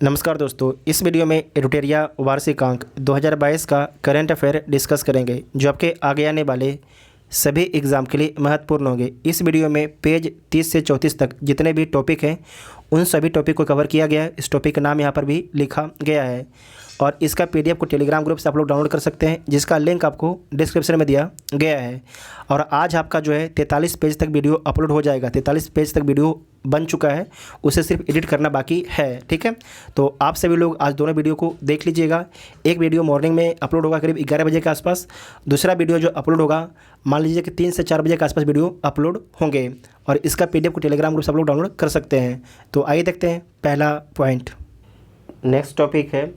नमस्कार दोस्तों, इस वीडियो में एडुटेरिया वार्षिकांक 2022 का करंट अफेयर डिस्कस करेंगे जो आपके आगे आने वाले सभी एग्ज़ाम के लिए महत्वपूर्ण होंगे। इस वीडियो में पेज 30 से 34 तक जितने भी टॉपिक हैं उन सभी टॉपिक को कवर किया गया है। इस टॉपिक का नाम यहाँ पर भी लिखा गया है और इसका पीडीएफ को टेलीग्राम ग्रुप से आप लोग डाउनलोड कर सकते हैं, जिसका लिंक आपको डिस्क्रिप्शन में दिया गया है। और आज आपका जो है 43 पेज तक वीडियो अपलोड हो जाएगा। 43 पेज तक वीडियो बन चुका है, उसे सिर्फ एडिट करना बाकी है। ठीक है, तो आप सभी लोग आज दोनों वीडियो को देख लीजिएगा। एक वीडियो मॉर्निंग में अपलोड होगा करीब 11 बजे के आसपास। दूसरा वीडियो जो अपलोड होगा मान लीजिए कि 3 से 4 बजे के आसपास वीडियो अपलोड होंगे और इसका पीडीएफ को टेलीग्राम ग्रुप से आप लोग डाउनलोड कर सकते हैं। तो आइए देखते हैं पहला पॉइंट। नेक्स्ट टॉपिक है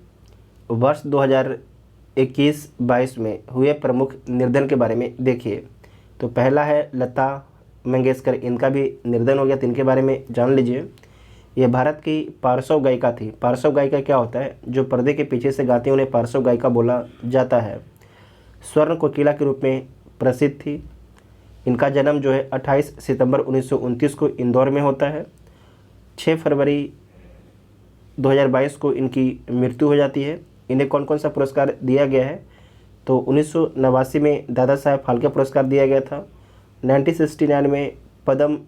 वर्ष 2021-22 में हुए प्रमुख निर्धन के बारे में देखिए। तो पहला है लता मंगेशकर, इनका भी निर्धन हो गया, तो इनके बारे में जान लीजिए। ये भारत की पार्श्व गायिका थी। पार्श्व गायिका क्या होता है? जो पर्दे के पीछे से गाती हैं उन्हें पार्श्व गायिका बोला जाता है। स्वर्ण कोकिला के रूप में प्रसिद्ध थी। इनका जन्म जो है 28 सितंबर 1929 को इंदौर में होता है। 6 फरवरी 2022 को इनकी मृत्यु हो जाती है। इन्हें कौन कौन सा पुरस्कार दिया गया है? तो 1989 में दादा साहेब फाल्के पुरस्कार दिया गया था। 1969 में पद्म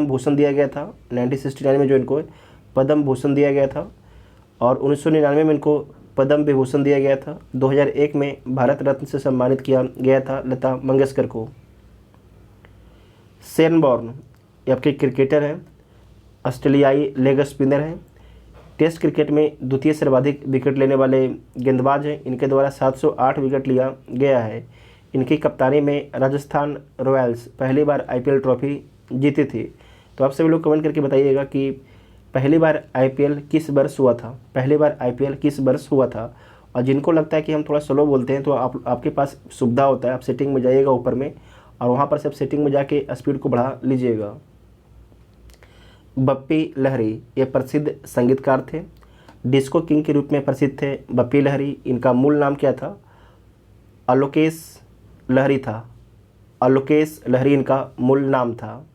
भूषण दिया गया था। 1969 में जो इनको पद्म भूषण दिया गया था और 1999 में इनको पद्म विभूषण दिया गया था। 2001 में भारत रत्न से सम्मानित किया गया था लता मंगेशकर को। शेन वॉर्न ये आपके क्रिकेटर हैं, ऑस्ट्रेलियाई लेग स्पिनर हैं। टेस्ट क्रिकेट में द्वितीय सर्वाधिक विकेट लेने वाले गेंदबाज हैं। इनके द्वारा 708 विकेट लिया गया है। इनकी कप्तानी में राजस्थान रॉयल्स पहली बार आईपीएल ट्रॉफी जीती थी। तो आप सभी लोग कमेंट करके बताइएगा कि पहली बार आईपीएल किस वर्ष हुआ था? पहली बार आईपीएल किस वर्ष हुआ था? और जिनको लगता है कि हम थोड़ा स्लो बोलते हैं तो आपके पास सुविधा होता है, आप सेटिंग में जाइएगा ऊपर में और वहाँ पर सब सेटिंग में जाके स्पीड को बढ़ा लीजिएगा। बप्पी लहरी ये प्रसिद्ध संगीतकार थे। डिस्को किंग के रूप में प्रसिद्ध थे बप्पी लहरी। इनका मूल नाम क्या था? आलोकेश लहरी था। आलोकेश लहरी इनका मूल नाम था।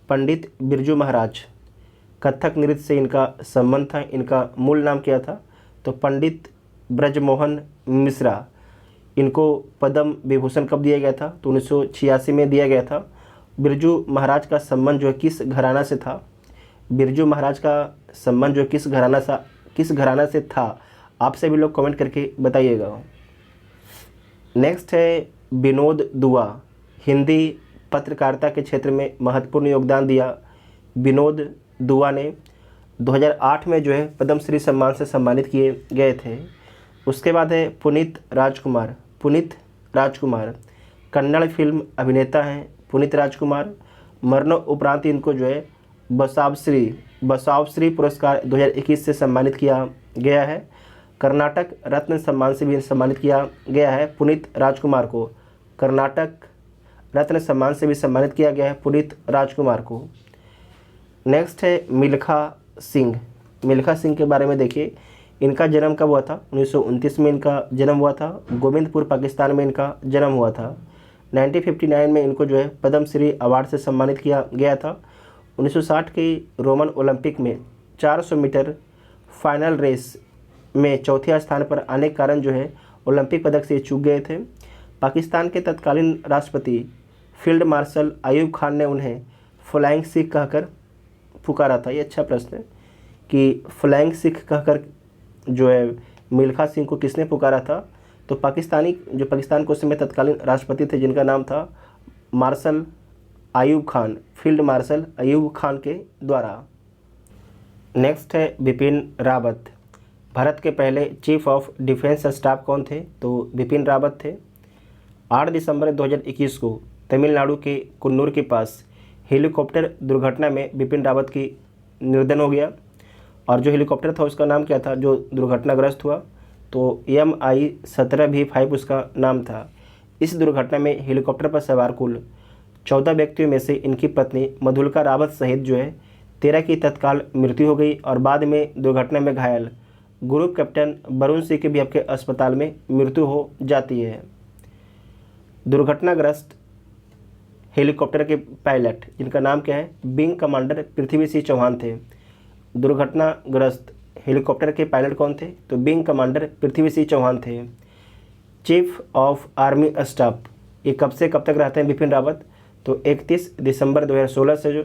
पंडित बिरजू महाराज, कथक नृत्य से इनका संबंध था। इनका मूल नाम क्या था? तो पंडित ब्रजमोहन मिश्रा। इनको पद्म विभूषण कब दिया गया था? तो 1986 में दिया गया था। बिरजू महाराज का संबंध जो है किस घराना से था? बिरजू महाराज का संबंध जो किस घराना से था? आप सभी लोग कमेंट करके बताइएगा। नेक्स्ट है विनोद दुआ। हिंदी पत्रकारिता के क्षेत्र में महत्वपूर्ण योगदान दिया विनोद दुआ ने। 2008 में जो है पद्मश्री सम्मान से सम्मानित किए गए थे। उसके बाद है पुनीत राजकुमार। पुनीत राजकुमार कन्नड़ फिल्म अभिनेता हैं। पुनीत राजकुमार मरणों उपरांत इनको जो है बसावश्री पुरस्कार 2021 से सम्मानित किया गया है। कर्नाटक रत्न सम्मान से भी सम्मानित किया गया है पुनीत राजकुमार को। कर्नाटक रत्न सम्मान से भी सम्मानित किया गया है पुनीत राजकुमार को। नेक्स्ट है मिल्खा सिंह। मिल्खा सिंह के बारे में देखिए। इनका जन्म कब हुआ था? 1929 में इनका जन्म हुआ था। गोविंदपुर पाकिस्तान में इनका जन्म हुआ था। 1959 में इनको जो है पद्मश्री अवार्ड से सम्मानित किया गया था। 1960 की रोमन ओलंपिक में 400 मीटर फाइनल रेस में चौथे स्थान पर आने के कारण जो है ओलंपिक पदक से चूक गए थे। पाकिस्तान के तत्कालीन राष्ट्रपति फील्ड मार्शल अयूब खान ने उन्हें फ्लाइंग सिख कहकर पुकारा था। ये अच्छा प्रश्न है कि फ्लाइंग सिख कहकर जो है मिल्खा सिंह को किसने पुकारा था? तो पाकिस्तान के उस समय तत्कालीन राष्ट्रपति थे जिनका नाम था marshal Ayub Khan, field marshal Ayub Khan के द्वारा। नेक्स्ट है बिपिन रावत। भारत के पहले चीफ ऑफ डिफेंस स्टाफ कौन थे? तो बिपिन रावत थे। 8 दिसंबर 2021 को तमिलनाडु के कुन्नूर के पास हेलीकॉप्टर दुर्घटना में बिपिन रावत की निर्धन हो गया। और जो हेलीकॉप्टर था उसका नाम क्या था जो दुर्घटनाग्रस्त हुआ? तो MI-17V5 उसका नाम था। इस दुर्घटना में हेलीकॉप्टर पर सवार कुल 14 व्यक्तियों में से इनकी पत्नी मधुलिका रावत सहित जो है 13 की तत्काल मृत्यु हो गई और बाद में दुर्घटना में घायल ग्रुप कैप्टन वरुण सिंह की भी आपके अस्पताल में मृत्यु हो जाती है। दुर्घटनाग्रस्त हेलीकॉप्टर के पायलट जिनका नाम क्या है? विंग कमांडर पृथ्वी सिंह चौहान थे। दुर्घटनाग्रस्त हेलीकॉप्टर के पायलट कौन थे? तो विंग कमांडर पृथ्वी सिंह चौहान थे। चीफ ऑफ आर्मी स्टाफ ये कब से कब तक रहते हैं बिपिन रावत? तो 31 दिसंबर 2016 से जो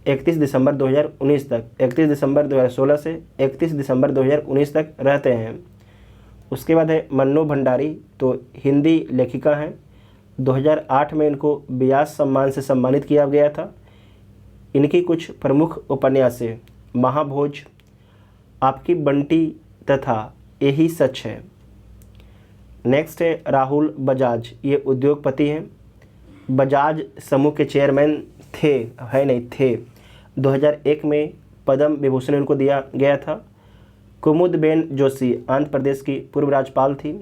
31 दिसंबर 2019 तक, 31 दिसंबर 2016 से 31 दिसंबर 2019 तक रहते हैं। उसके बाद है मन्नू भंडारी, तो हिंदी लेखिका हैं। 2008 में इनको व्यास सम्मान से सम्मानित किया गया था। इनकी कुछ प्रमुख उपन्यासें महाभोज, आपकी बंटी तथा यही सच है। नेक्स्ट है राहुल बजाज, ये उद्योगपति हैं। बजाज समूह के चेयरमैन थे, है नहीं थे। 2001 में पद्म विभूषण इनको दिया गया था। कुमुदबेन जोशी आंध्र प्रदेश की पूर्व राज्यपाल थी।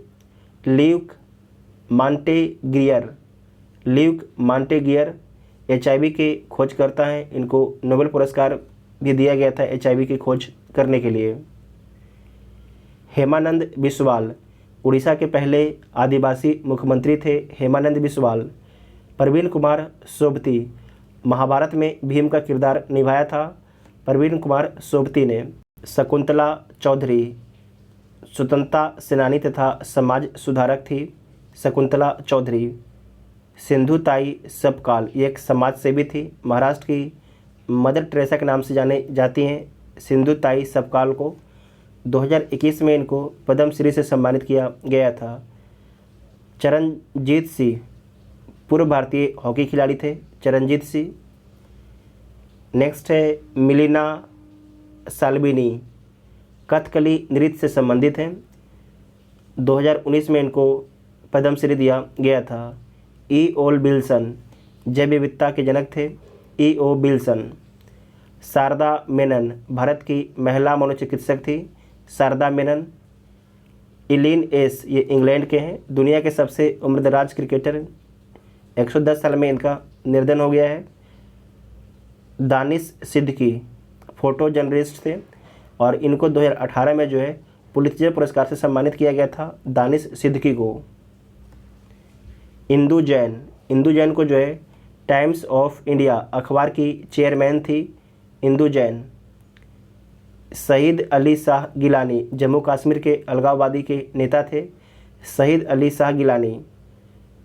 ल्यूक मांटेगियर HIV के खोजकर्ता हैं। इनको नोबेल पुरस्कार भी दिया गया था HIV की खोज करने के लिए। हेमानंद बिस्वाल उड़ीसा के पहले आदिवासी मुख्यमंत्री थे। हेमानंद बिस्वाल। प्रवीण कुमार सोबती महाभारत में भीम का किरदार निभाया था प्रवीण कुमार सोबती ने। शकुंतला चौधरी स्वतंत्रता सेनानी तथा समाज सुधारक थी। शकुंतला चौधरी। सिंधुताई सपकाल ये एक समाज सेवी थी। महाराष्ट्र की मदर टेरेसा के नाम से जाने जाती हैं सिंधुताई सपकाल को। 2021 में इनको पद्मश्री से सम्मानित किया गया था। चरणजीत सिंह पूर्व भारतीय हॉकी खिलाड़ी थे। चरणजीत सिंह। नेक्स्ट है मिलिना साल्विनी, कथकली नृत्य से संबंधित हैं। 2019 में इनको पद्मश्री दिया गया था। E.O. बिल्सन जैव विविधता के जनक थे। E.O. बिल्सन। शारदा मेनन भारत की महिला मनोचिकित्सक थी। शारदा मेनन। इलीन एस ये इंग्लैंड के हैं। दुनिया के सबसे उम्रदराज क्रिकेटर 110 साल में इनका निर्धन हो गया है। दानिश सिद्दीकी फोटो जर्नलिस्ट थे और इनको 2018 में जो है पुलित्जर पुरस्कार से सम्मानित किया गया था दानिश सिद्दीकी को। इंदु जैन को जो है टाइम्स ऑफ इंडिया अखबार की चेयरमैन थी इंदु जैन। शहीद अली शाह गिलानी जम्मू कश्मीर के अलगाववादी के नेता थे। शहीद अली शाह गिलानी।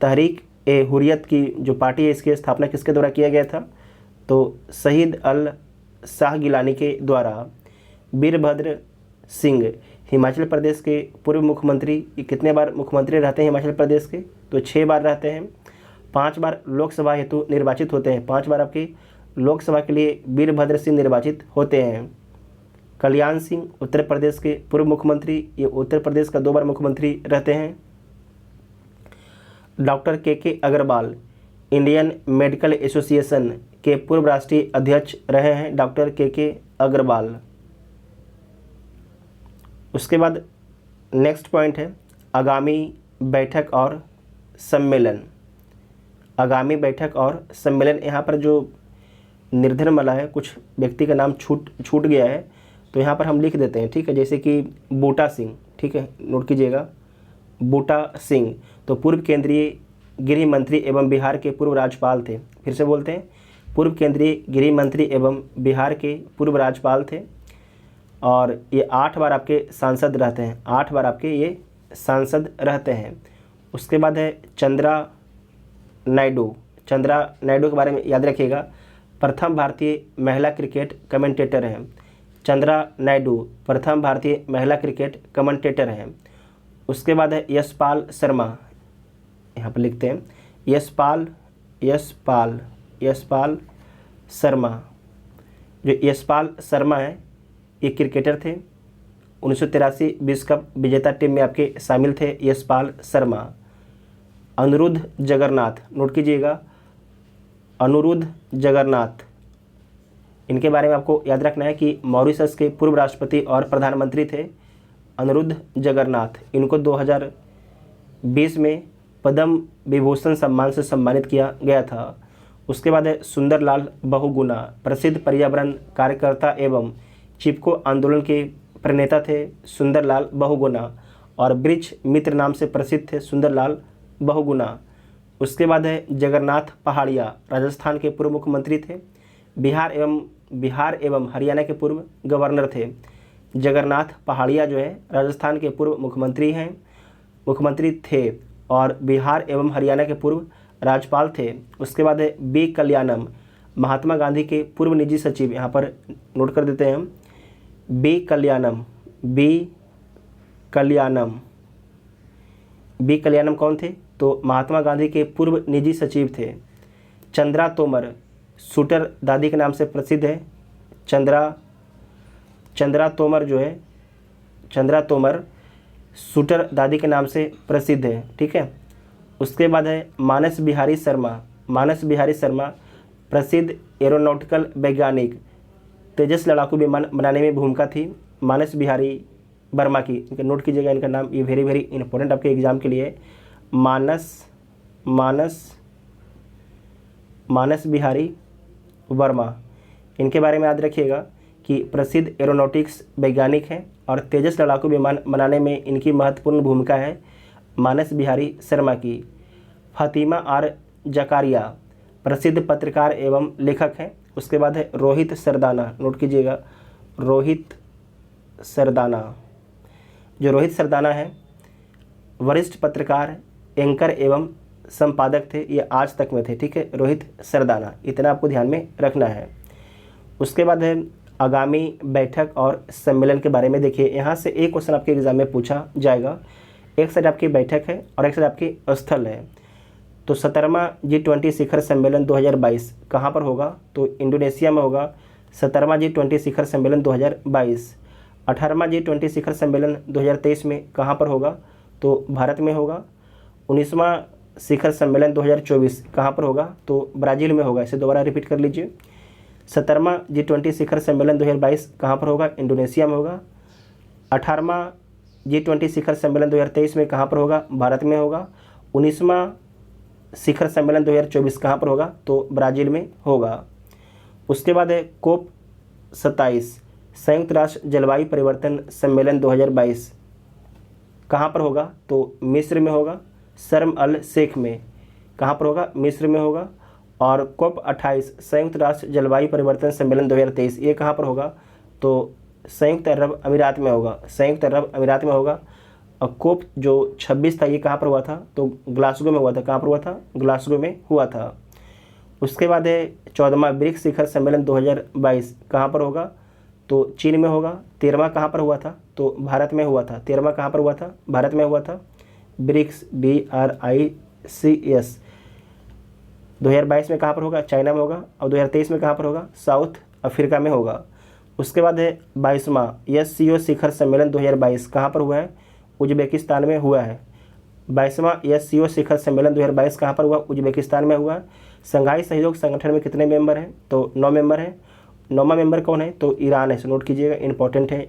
तहरीक ए हुर्रियत की जो पार्टी है इसकी स्थापना किसके द्वारा किया गया था? तो शहीद अल शाह गिलानी के द्वारा। वीरभद्र सिंह हिमाचल प्रदेश के पूर्व मुख्यमंत्री। ये कितने बार मुख्यमंत्री रहते हैं हिमाचल प्रदेश के? तो 6 बार रहते हैं। 5 बार लोकसभा हेतु निर्वाचित होते हैं। 5 बार आपकी लोकसभा के लिए वीरभद्र सिंह निर्वाचित होते हैं। कल्याण सिंह उत्तर प्रदेश के पूर्व मुख्यमंत्री, ये उत्तर प्रदेश का 2 बार मुख्यमंत्री रहते हैं। डॉक्टर के अग्रवाल इंडियन मेडिकल एसोसिएशन के पूर्व राष्ट्रीय अध्यक्ष रहे हैं डॉक्टर के अग्रवाल। उसके बाद नेक्स्ट पॉइंट है आगामी बैठक और सम्मेलन। आगामी बैठक और सम्मेलन, यहाँ पर जो निर्धन मला है कुछ व्यक्ति का नाम छूट गया है तो यहाँ पर हम लिख देते हैं, ठीक है। जैसे कि बूटा सिंह, ठीक है, नोट कीजिएगा। बूटा सिंह तो पूर्व केंद्रीय गृह मंत्री एवं बिहार के पूर्व राज्यपाल थे। फिर से बोलते हैं, पूर्व केंद्रीय गृह मंत्री एवं बिहार के पूर्व राज्यपाल थे और ये 8 बार आपके सांसद रहते हैं। 8 बार आपके ये सांसद रहते हैं। उसके बाद है चंद्रा नायडू के बारे में याद रखिएगा, प्रथम भारतीय महिला क्रिकेट कमेंटेटर हैं। चंद्रा नायडू प्रथम भारतीय महिला क्रिकेट कमेंटेटर हैं। उसके बाद है यशपाल शर्मा, यहाँ पर लिखते हैं यशपाल शर्मा। जो यशपाल शर्मा है ये क्रिकेटर थे। 1983 विश्व कप विजेता टीम में आपके शामिल थे यशपाल शर्मा। अनिरुद्ध जगन्नाथ, नोट कीजिएगा, अनिरुद्ध जगन्नाथ, इनके बारे में आपको याद रखना है कि मॉरिशस के पूर्व राष्ट्रपति और प्रधानमंत्री थे अनिरुद्ध जगन्नाथ। इनको 2020 में पद्म विभूषण सम्मान से सम्मानित किया गया था। उसके बाद है सुंदरलाल बहुगुणा, प्रसिद्ध पर्यावरण कार्यकर्ता एवं चिपको आंदोलन के प्रणेता थे सुंदरलाल बहुगुणा और वृक्ष मित्र नाम से प्रसिद्ध थे सुंदरलाल बहुगुणा। उसके बाद है जगन्नाथ पहाड़िया, राजस्थान के पूर्व मुख्यमंत्री थे। बिहार एवं बिहार एवं हरियाणा के पूर्व गवर्नर थे। जगन्नाथ पहाड़िया जो है राजस्थान के पूर्व मुख्यमंत्री थे और बिहार एवं हरियाणा के पूर्व राज्यपाल थे। उसके बाद है बी कल्याणम, महात्मा गांधी के पूर्व निजी सचिव, यहाँ पर नोट कर देते हैं हम। बी कल्याणम कौन थे? तो महात्मा गांधी के पूर्व निजी सचिव थे। चंद्रा तोमर शूटर दादी के नाम से प्रसिद्ध है। चंद्रा तोमर शूटर दादी के नाम से प्रसिद्ध है। ठीक है। उसके बाद है मानस बिहारी शर्मा प्रसिद्ध एरोनॉटिकल वैज्ञानिक, तेजस लड़ाकू विमान बनाने में भूमिका थी मानस बिहारी वर्मा की। इनका नोट कीजिएगा, इनका नाम, ये वेरी वेरी इंपॉर्टेंट आपके एग्जाम के लिए। मानस बिहारी वर्मा, इनके बारे में याद रखिएगा कि प्रसिद्ध एरोनॉटिक्स वैज्ञानिक हैं और तेजस लड़ाकू विमान बनाने में इनकी महत्वपूर्ण भूमिका है मानस बिहारी शर्मा की। फातिमा आर जकारिया प्रसिद्ध पत्रकार एवं लेखक हैं। उसके बाद है रोहित सरदाना, नोट कीजिएगा, रोहित सरदाना है वरिष्ठ पत्रकार, एंकर एवं संपादक थे, ये आज तक में थे। ठीक है, रोहित सरदाना, इतना आपको ध्यान में रखना है। उसके बाद है आगामी बैठक और सम्मेलन के बारे में। देखिए यहाँ से एक क्वेश्चन आपके एग्जाम में पूछा जाएगा। एक साइड आपकी बैठक है और एक साइड आपकी स्थल है। तो 17वां G20 शिखर सम्मेलन 2022 कहाँ पर होगा? तो इंडोनेशिया में होगा। 17वां G20 शिखर सम्मेलन 2022। 18वां G20 शिखर सम्मेलन 2023 में कहाँ पर होगा? तो भारत में होगा। 19वां शिखर सम्मेलन 2024 कहाँ पर होगा? तो ब्राज़ील में होगा। इसे दोबारा रिपीट कर लीजिए। 17वां G20 शिखर सम्मेलन 2022 कहाँ पर होगा? इंडोनेशिया में होगा। 18वां G20 शिखर सम्मेलन 2023 में कहाँ पर होगा? भारत में होगा। 19वां शिखर सम्मेलन 2024 कहाँ पर होगा? तो ब्राज़ील में होगा। उसके बाद है COP 27 संयुक्त राष्ट्र जलवायु परिवर्तन सम्मेलन 2022 कहाँ पर होगा? तो मिस्र में होगा। शर्म अल शेख में कहाँ पर होगा? मिस्र में होगा। और COP 28 संयुक्त राष्ट्र जलवायु परिवर्तन सम्मेलन 2023 ये कहाँ पर होगा? तो संयुक्त अरब अमीरात में होगा। और COP जो 26 था ये कहाँ पर हुआ था? तो ग्लासगो में हुआ था। कहाँ पर हुआ था? ग्लासगो में हुआ था। उसके बाद है 14वां ब्रिक्स शिखर सम्मेलन 2022 कहाँ पर होगा? तो चीन में होगा। 13वां कहाँ पर हुआ था? तो भारत में हुआ था। 13वां कहाँ पर हुआ था? भारत में हुआ था। ब्रिक्स BRICS 2022 में कहाँ पर होगा? चाइना में होगा। और 2023 में कहाँ पर होगा? साउथ अफ्रीका में होगा। उसके बाद है 22वां SCO शिखर सम्मेलन 2022 कहाँ पर हुआ है? उज्बेकिस्तान में हुआ है। 22वां SCO शिखर सम्मेलन 2022 कहाँ पर हुआ? उज्बेकिस्तान में हुआ। संघाई सहयोग संगठन में कितने मेंबर हैं? तो 9 मेंबर हैं। 9वां मेंबर कौन है? तो ईरान है। नोट कीजिएगा, इंपॉर्टेंट है।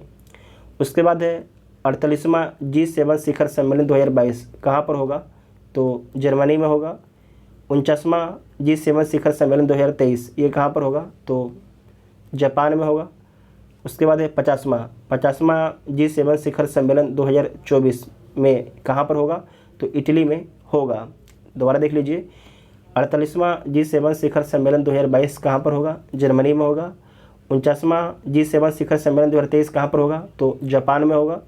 उसके बाद है 48वां G7 शिखर सम्मेलन 2022 कहाँ पर होगा? तो जर्मनी में होगा। 49वां G7 शिखर सम्मेलन 2023 ये कहाँ पर होगा? तो जापान में होगा। उसके बाद है 50वां G7 शिखर सम्मेलन 2024 में कहाँ पर होगा? तो इटली में होगा। दोबारा देख लीजिए, 48वां G7 शिखर सम्मेलन 2022 कहाँ पर होगा? जर्मनी में होगा। 49वां G7 शिखर सम्मेलन 2023 कहाँ पर होगा? तो जापान में होगा।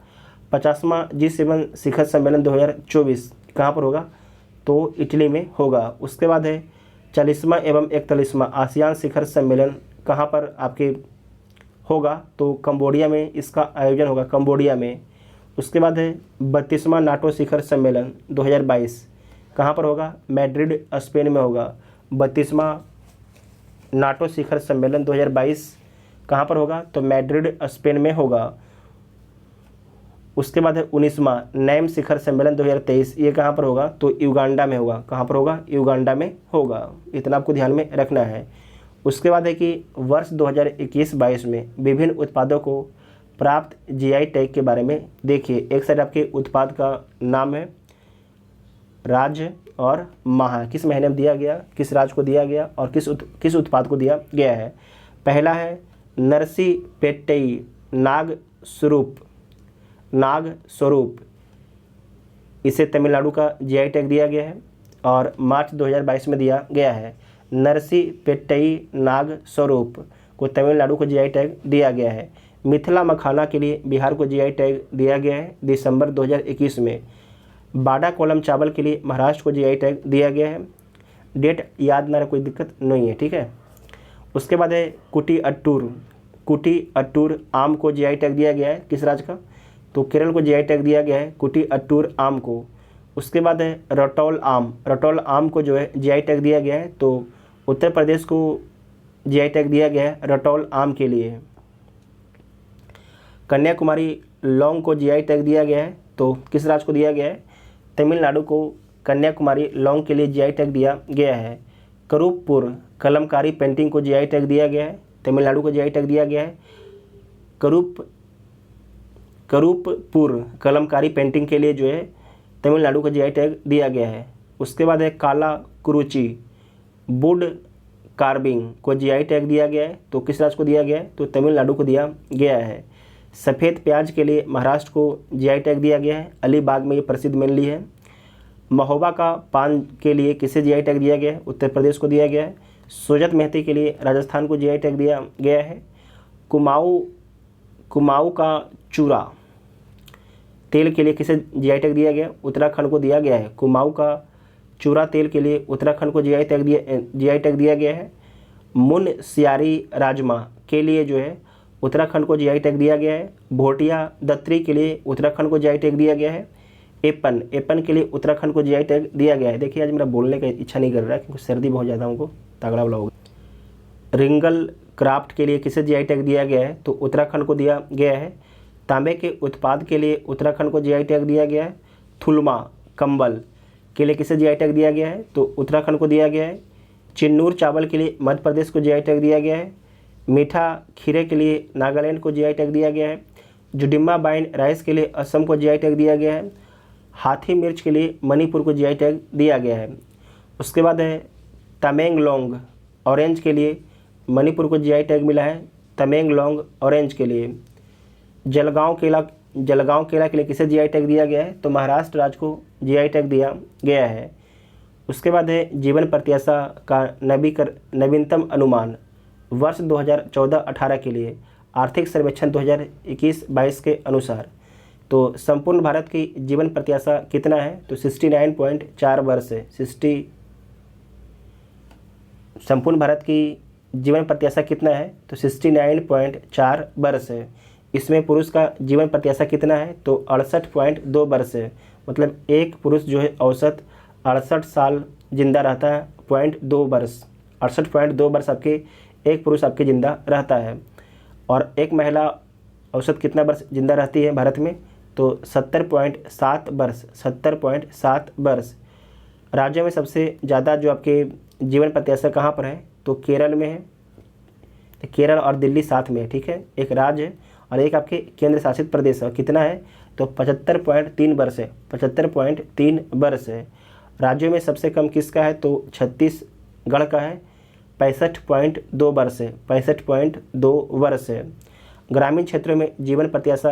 50वां G7 शिखर सम्मेलन 2024 कहाँ पर होगा? तो इटली में होगा। उसके बाद है 40वां एवं 41वां आसियान शिखर सम्मेलन कहाँ पर आपके होगा? तो कंबोडिया में इसका आयोजन होगा, कंबोडिया में। उसके बाद है 32वां नाटो शिखर सम्मेलन 2022 कहाँ पर होगा? मैड्रिड स्पेन में होगा। 32वां नाटो शिखर सम्मेलन 2022 कहाँ पर होगा? तो मैड्रिड स्पेन में होगा। उसके बाद है 19वां नैम शिखर सम्मेलन 2023 ये कहाँ पर होगा? तो युगांडा में होगा। कहाँ पर होगा? युगांडा में होगा। इतना आपको ध्यान में रखना है। उसके बाद है कि वर्ष 2021-22 में विभिन्न उत्पादों को प्राप्त GI टैग के बारे में देखिए। एक साइड आपके उत्पाद का नाम है, राज्य और माह, किस महीने में दिया गया, किस राज्य को दिया गया और किस उत्पाद को दिया गया है। पहला है नरसी पेट्टई नाग स्वरूप, इसे तमिलनाडु का GI टैग दिया गया है और मार्च 2022 में दिया गया है। नरसी पेट्टई नाग स्वरूप को तमिलनाडु को जीआई टैग दिया गया है। मिथिला मखाना के लिए बिहार को जीआई टैग दिया गया है दिसंबर 2021 में। बाड़ा कोलम चावल के लिए महाराष्ट्र को जीआई टैग दिया गया है। डेट याद ना रहे, कोई दिक्कत नहीं है, ठीक है। उसके बाद है कुटी अट्टूर। कुटी अट्टूर आम को जीआई टैग दिया गया है, किस राज्य का? तो केरल को जीआई टैग दिया गया है कुटी अट्टूर आम को। उसके बाद है रटौल आम। रटौल आम को जो है जीआई टैग दिया गया है, तो उत्तर प्रदेश को जीआई टैग दिया गया है रटौल आम के लिए। कन्याकुमारी लौंग को जीआई टैग दिया गया है, तो किस राज्य को दिया गया है? तमिलनाडु को कन्याकुमारी लौंग के लिए जीआई टैग दिया गया है। करूपपुर कलमकारी पेंटिंग को जीआई टैग दिया गया है, तमिलनाडु को जीआई टैग दिया गया है। करूपपुर कलमकारी पेंटिंग के लिए जो है तमिलनाडु को जीआई टैग दिया गया है। उसके बाद है काला कुरुचि वुड कार्विंग को जीआई टैग दिया गया है, तो किस राज्य को दिया गया है? तो तमिलनाडु को दिया गया है। सफ़ेद प्याज के लिए महाराष्ट्र को जीआई टैग दिया गया है, अलीबाग में ये प्रसिद्ध मेनली है। महोबा का पान के लिए किसे जीआई टैग दिया गया है? उत्तर प्रदेश को दिया गया है। सोजत मेहती के लिए राजस्थान को जीआई टैग दिया गया है। कुमाऊं का चूरा तेल के लिए किसे जीआई टैग दिया गया? उत्तराखंड को दिया गया है। कुमाऊं का चूरा तेल के लिए उत्तराखंड को जीआई टैग दिया गया है। मुनस्यारी राजमा के लिए जो है उत्तराखंड को जीआई टैग दिया गया है। भोटिया दत्री के लिए उत्तराखंड को जीआई टैग दिया गया है। एपन के लिए उत्तराखंड को जीआई टैग दिया गया है। देखिए आज मेरा बोलने का इच्छा नहीं कर रहा है क्योंकि सर्दी बहुत ज़्यादा हमको तगड़ा वाला होगा। रिंगल क्राफ्ट के लिए किसे जीआई टैग दिया गया है? तो उत्तराखंड को दिया गया है। तांबे के उत्पाद के लिए उत्तराखंड को जीआई टैग दिया गया है। थुलमा कंबल के लिए किसे जीआई टैग दिया गया है? तो उत्तराखंड को दिया गया है। चिन्नूर चावल के लिए मध्य प्रदेश को जीआई टैग दिया गया है। मीठा खीरे के लिए नागालैंड को जीआई टैग दिया गया है। जुडिम्बा बाइन राइस के लिए असम को जीआई टैग दिया गया है। हाथी मिर्च के लिए मणिपुर को जीआई टैग दिया गया है। उसके बाद है तमेंगलोंग ऑरेंज के लिए मणिपुर को जीआई टैग मिला है, तमेंगलोंग ऑरेंज के लिए। जलगांव केला के लिए किसे जीआई टैग दिया गया है? तो महाराष्ट्र राज्य को जीआई टैग दिया गया है। उसके बाद है जीवन प्रत्याशा का नवीनतम अनुमान वर्ष 2014-18 के लिए आर्थिक सर्वेक्षण 2021-22 के अनुसार। तो संपूर्ण भारत की जीवन प्रत्याशा कितना है? तो 69.4 वर्ष है। संपूर्ण भारत की जीवन प्रत्याशा कितना है? तो 69.4 वर्ष है। इसमें पुरुष का जीवन प्रत्याशा कितना है? तो 68.2 वर्ष है। मतलब एक पुरुष जो है औसत 68 साल जिंदा रहता है, 0.2 वर्ष 68.2 वर्ष आपके एक पुरुष आपके जिंदा रहता है। और एक महिला औसत कितना वर्ष जिंदा रहती है भारत में? तो 70.7 वर्ष 70.7 वर्ष। राज्यों में सबसे ज़्यादा जो आपके जीवन प्रत्याशा कहाँ पर है? तो केरल में है। केरल और दिल्ली साथ में है, ठीक है। एक राज्य है और एक आपके केंद्र शासित प्रदेश है। कितना है? तो 75.3 वर्ष है। 75.3 वर्ष है। राज्यों में सबसे कम किसका है? तो छत्तीसगढ़ का है, 65.2 वर्ष है। 65.2 वर्ष है। ग्रामीण क्षेत्रों में जीवन प्रत्याशा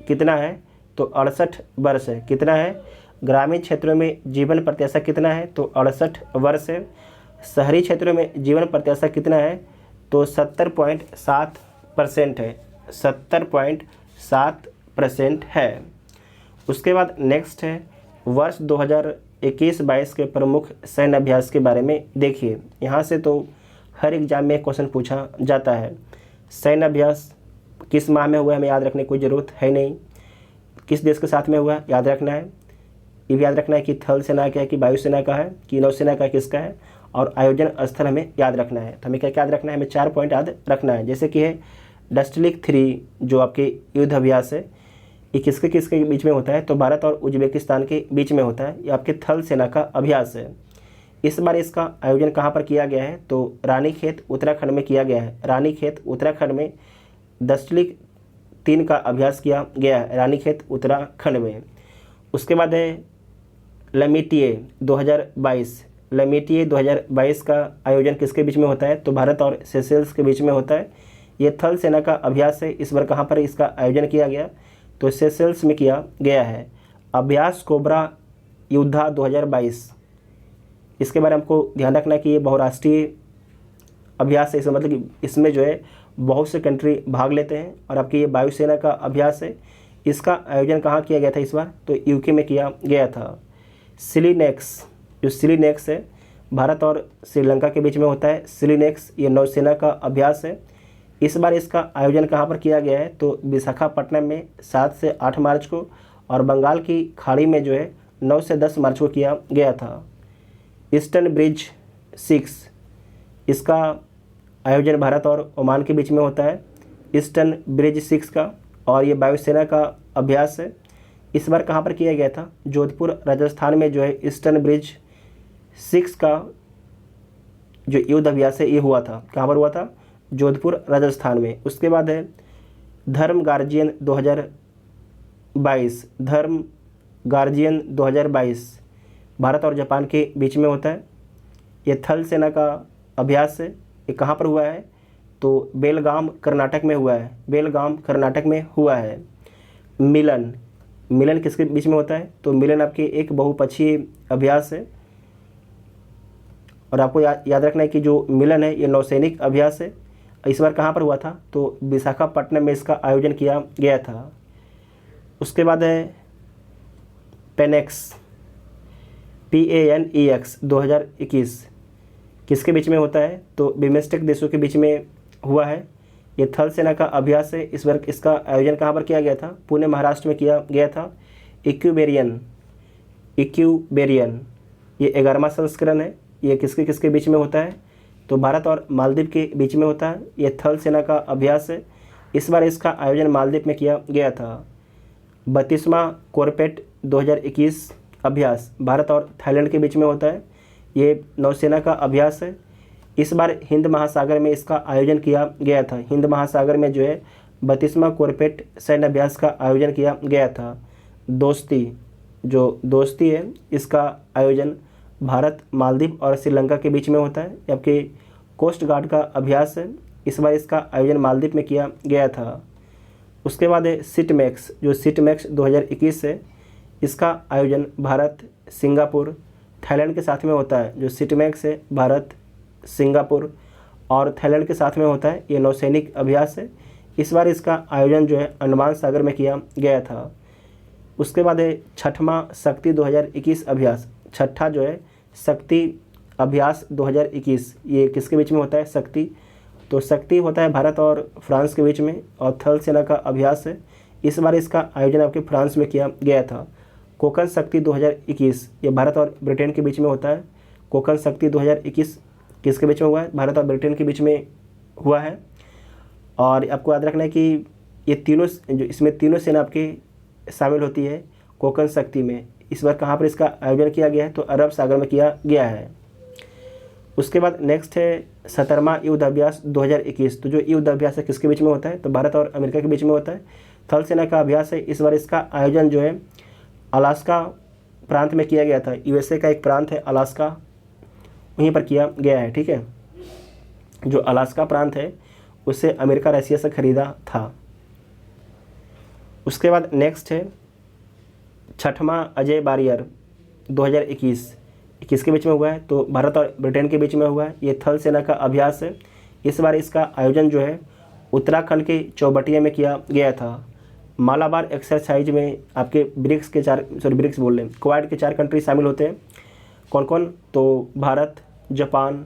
कितना है? तो 68 वर्ष है। कितना है? ग्रामीण क्षेत्रों में जीवन प्रत्याशा कितना है? तो 68 वर्ष है। शहरी क्षेत्रों में जीवन प्रत्याशा कितना है? तो 70.7% है। 70.7% है। उसके बाद नेक्स्ट है वर्ष 2021-22 के प्रमुख सैन्य अभ्यास के बारे में देखिए। यहाँ से तो हर एग्जाम में क्वेश्चन पूछा जाता है। सैन्य अभ्यास किस माह में हुआ हमें याद रखने की कोई ज़रूरत है नहीं। किस देश के साथ में हुआ याद रखना है। ये भी याद रखना है कि थल सेना का है कि वायुसेना का है कि नौसेना का किसका है। और आयोजन स्थल हमें याद रखना है। तो हमें क्या याद रखना है? हमें 4 पॉइंट याद रखना है। जैसे कि है डस्टलिक 3 जो आपके युद्ध अभ्यास है, ये किसके किसके बीच में होता है? तो भारत और उज्बेकिस्तान के बीच में होता है। ये आपके थल सेना का अभ्यास है। इस बार इसका आयोजन कहाँ पर किया गया है? तो रानीखेत उत्तराखंड में किया गया है। रानीखेत उत्तराखंड में डस्टलिक 3 का अभ्यास किया गया है, रानीखेत उत्तराखंड में। उसके बाद है लमेटिए 2022। लमेटिए 2022 का आयोजन किसके बीच में होता है? तो भारत और सेशेल्स के बीच में होता है। ये थल सेना का अभ्यास है। इस बार कहाँ पर इसका आयोजन किया गया? तो सेशेल्स में किया गया है। अभ्यास कोबरा योद्धा 2022, इसके बारे में हमको ध्यान रखना है कि ये बहुराष्ट्रीय अभ्यास है। इसका मतलब कि इसमें जो है बहुत से कंट्री भाग लेते हैं। और आपकी ये वायुसेना का अभ्यास है, इसका आयोजन कहाँ किया गया था इस बार? तो यूके में किया गया था। सिलीनेक्स, जो सिलीनेक्स है भारत और श्रीलंका के बीच में होता है। सिलीनेक्स ये नौसेना का अभ्यास है। इस बार इसका आयोजन कहाँ पर किया गया है? तो विशाखापट्टनम में 7 से 8 मार्च को, और बंगाल की खाड़ी में जो है 9 से 10 मार्च को किया गया था। ईस्टर्न ब्रिज 6, इसका आयोजन भारत और ओमान के बीच में होता है, ईस्टर्न ब्रिज 6 का। और ये वायुसेना का अभ्यास है। इस बार कहाँ पर किया गया था? जोधपुर राजस्थान में जो है ईस्टर्न ब्रिज 6 का जो युद्ध अभ्यास है ये हुआ था। कहाँ पर हुआ था? जोधपुर राजस्थान में। उसके बाद है धर्म गार्जियन 2022, धर्म गार्जियन 2022 भारत और जापान के बीच में होता है। ये थल सेना का अभ्यास है। ये कहाँ पर हुआ है? तो बेलगाम कर्नाटक में हुआ है, बेलगाम कर्नाटक में हुआ है। मिलन, मिलन किसके बीच में होता है? तो मिलन आपके एक बहुपक्षीय अभ्यास है। और आपको याद रखना है कि जो मिलन है ये नौसैनिक अभ्यास है। इस बार कहाँ पर हुआ था? तो विशाखापट्टनम में इसका आयोजन किया गया था। उसके बाद है पेनेक्स, PANEX 2021 किसके बीच में होता है? तो बिम्स्टेक देशों के बीच में हुआ है। ये थल सेना का अभ्यास है। इस बार इसका आयोजन कहाँ पर किया गया था? पुणे महाराष्ट्र में किया गया था। इक्यूबेरियन ये 11वां संस्करण है। ये किसके किसके बीच में होता है? तो भारत और मालदीव के बीच में होता है। ये थल सेना का अभ्यास है। इस बार इसका आयोजन मालदीव में किया गया था। 32वां कोरपेट 2021 अभ्यास भारत और थाईलैंड के बीच में होता है। ये नौसेना का अभ्यास है। इस बार हिंद महासागर में इसका आयोजन किया गया था। हिंद महासागर में जो है 32वां कोरपेट सैन्य अभ्यास का आयोजन किया गया था। दोस्ती, जो दोस्ती है इसका आयोजन भारत, मालदीव और श्रीलंका के बीच में होता है। जबकि कोस्ट गार्ड का अभ्यास है। इस बार इसका आयोजन मालदीव में किया गया था। उसके बाद है सिटमैक्स, जो सिटमैक्स 2021 है, इसका आयोजन भारत, सिंगापुर, थाईलैंड के साथ में होता है। जो सिटमैक्स है भारत, सिंगापुर और थाईलैंड के साथ में होता है। ये नौसैनिक अभ्यास है। इस बार इसका आयोजन जो है अंडमान सागर में किया गया था। उसके बाद है 6वां शक्ति 2021 अभ्यास। छठा जो है शक्ति अभ्यास 2021, ये किसके बीच में होता है? शक्ति, तो शक्ति होता है भारत और फ्रांस के बीच में। और थल सेना का अभ्यास है। इस बार इसका आयोजन आपके फ्रांस में किया गया था। कोकण शक्ति 2021 ये भारत और ब्रिटेन के बीच में होता है। कोकण शक्ति 2021 किसके बीच में हुआ है? भारत और ब्रिटेन के बीच में हुआ है। और आपको याद रखना है कि ये तीनों जो इसमें तीनों सेना आपके शामिल होती है कोकण शक्ति में। इस बार कहाँ पर इसका आयोजन किया गया है? तो अरब सागर में किया गया है। उसके बाद नेक्स्ट है 17वां युद्ध अभ्यास 2021। तो जो युद्ध अभ्यास है किसके बीच में होता है? तो भारत और अमेरिका के बीच में होता है। थल सेना का अभ्यास है। इस बार इसका आयोजन जो है अलास्का प्रांत में किया गया था। USA का एक प्रांत है अलास्का, वहीं पर किया गया है। ठीक है, जो अलास्का प्रांत है उसे अमेरिका रशिया से खरीदा था। उसके बाद नेक्स्ट है 6वां अजय बारियर 2021 किसके बीच में हुआ है? तो भारत और ब्रिटेन के बीच में हुआ है। ये थल सेना का अभ्यास है। इस बार इसका आयोजन जो है उत्तराखंड के चौबटिया में किया गया था। मालाबार एक्सरसाइज में आपके ब्रिक्स के क्वाड के 4 कंट्री शामिल होते हैं। कौन कौन? तो Bharat, Japan,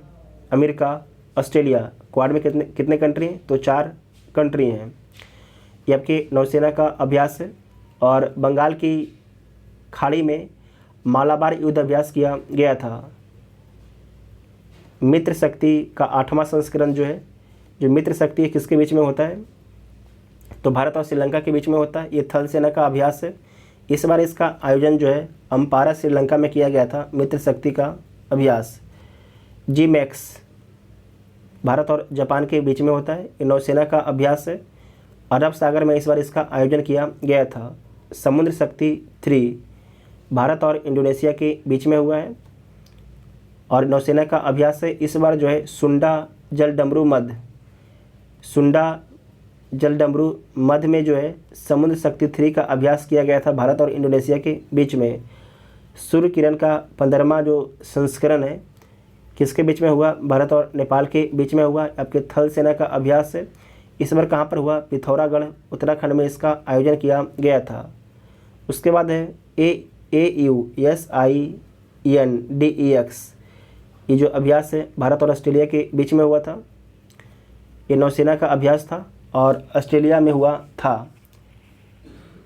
America, Australia. Quad में कितने कंट्री हैं? तो 4 कंट्री हैं। ये आपके नौसेना का अभ्यास है। और बंगाल की खाड़ी में मालाबार युद्ध अभ्यास किया गया था। मित्र शक्ति का 8वां संस्करण जो है, जो मित्र शक्ति है किसके बीच में होता है? तो भारत और श्रीलंका के बीच में होता है। ये थल सेना का अभ्यास है। इस बार इसका आयोजन जो है अम्पारा श्रीलंका में किया गया था, मित्र शक्ति का अभ्यास। GMAX भारत और जापान के बीच में होता है। ये नौसेना का अभ्यास है। अरब सागर में इस बार इसका आयोजन किया गया था। समुद्र शक्ति 3 भारत और इंडोनेशिया के बीच में हुआ है और नौसेना का अभ्यास है। इस बार जो है सुंडा जलडमरू मध्य में जो है समुद्र शक्ति 3 का अभ्यास किया गया था भारत और इंडोनेशिया के बीच में। सूर्य किरण का 15वां जो संस्करण है किसके बीच में हुआ? भारत और नेपाल के बीच में हुआ। आपके थल सेना का अभ्यास है। इस बार कहाँ पर हुआ? पिथौरागढ़ उत्तराखंड में इसका आयोजन किया गया था। उसके बाद है AUSINDEX, ये जो अभ्यास है भारत और ऑस्ट्रेलिया के बीच में हुआ था। ये नौसेना का अभ्यास था और ऑस्ट्रेलिया में हुआ था।